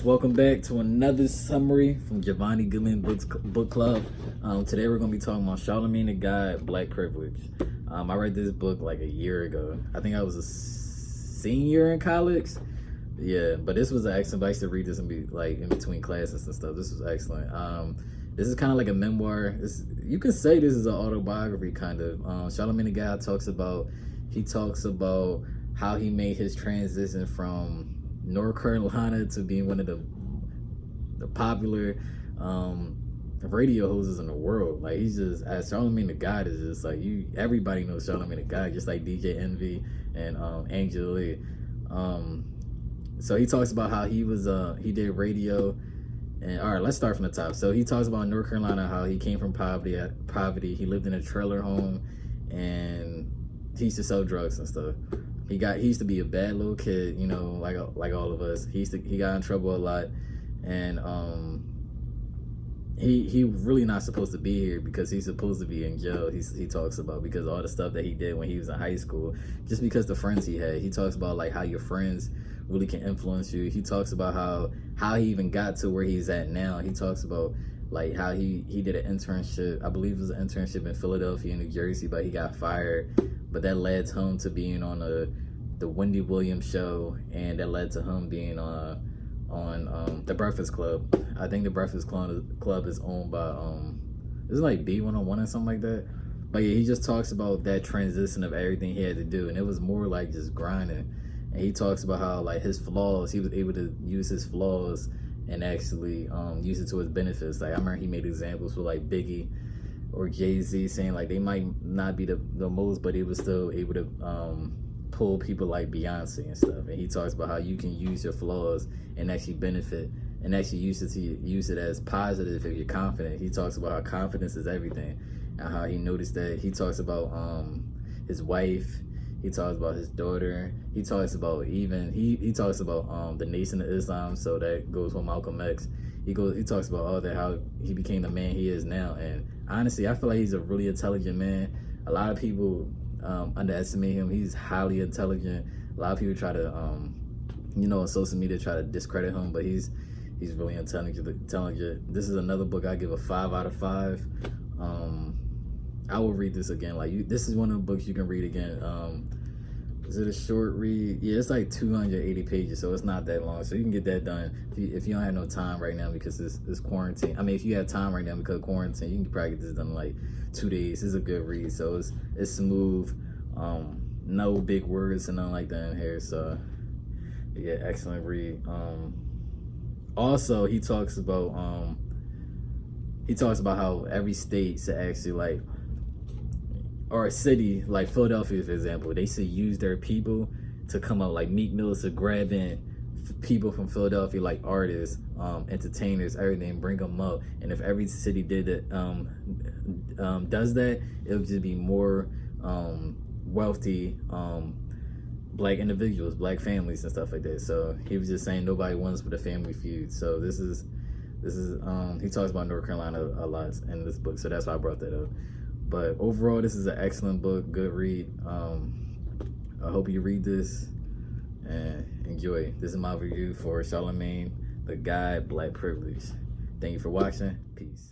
welcome back to another summary from Jovanni Goodman Book Club. Today we're going to be talking about Charlamagne the God, Black Privilege. I read this book like a year ago. I think I was a senior in college. Yeah, but this was excellent. I used to read this and be like in between classes and stuff. This was excellent. This is kind of like a memoir. You can say this is an autobiography kind of. Charlamagne the God talks about how he made his transition from North Carolina to being one of the popular radio hosts in the world. Like, he's just, as Charlamagne the God is just like, everybody knows Charlamagne the God, just like DJ Envy and Angel Lee. So he talks about how he did radio. And all right, let's start from the top. So he talks about North Carolina, how he came from poverty. He lived in a trailer home and he used to sell drugs and stuff. He used to be a bad little kid, you know, like all of us. He got in trouble a lot, and he really not supposed to be here because he's supposed to be in jail. He talks about, because all the stuff that he did when he was in high school, just because the friends he had. He talks about like how your friends really can influence you. He talks about how he even got to where he's at now. He talks about like how he did an internship. I believe it was an internship in Philadelphia and New Jersey, but he got fired. But that led to him to being on the Wendy Williams show, and that led to him being on the Breakfast Club. I think the Breakfast Club is owned by it's like B101 or something like that. But yeah, he just talks about that transition of everything he had to do, and it was more like just grinding. And he talks about how like his flaws, he was able to use his flaws and actually use it to his benefits. Like, I remember he made examples for like Biggie or Jay-Z, saying like they might not be the most, but he was still able to pull people like Beyonce and stuff. And he talks about how you can use your flaws and actually benefit and actually use it as positive if you're confident. He talks about how confidence is everything and how he noticed that. He talks about his wife. He talks about his daughter. He talks about he talks about the Nation of Islam. So that goes with Malcolm X. He talks about all that, how he became the man he is now. And honestly, I feel like he's a really intelligent man. A lot of people underestimate him. He's highly intelligent. A lot of people try to, on social media, try to discredit him, but he's really intelligent. This is another book I give a 5 out of 5. I will read this again. Like, this is one of the books you can read again. Is it a short read? Yeah, it's like 280 pages, so it's not that long. So you can get that done if you don't have no time right now because it's quarantine. I mean, if you have time right now because of quarantine, you can probably get this done in like 2 days. It's a good read, so it's smooth. No big words and nothing like that in here. So yeah, excellent read. Also, he talks about how every state should actually like, or a city like Philadelphia, for example, they should use their people to come up. Like Meek Mill to grabbing people from Philadelphia, like artists, entertainers, everything, bring them up. And if every city did it, does that, it would just be more wealthy black individuals, black families and stuff like that. So he was just saying nobody wins with a family feud. So this is he talks about North Carolina a lot in this book, so that's why I brought that up. But overall, this is an excellent book, good read. I hope you read this and enjoy. This is my review for Charlamagne the God, Black Privilege. Thank you for watching. Peace.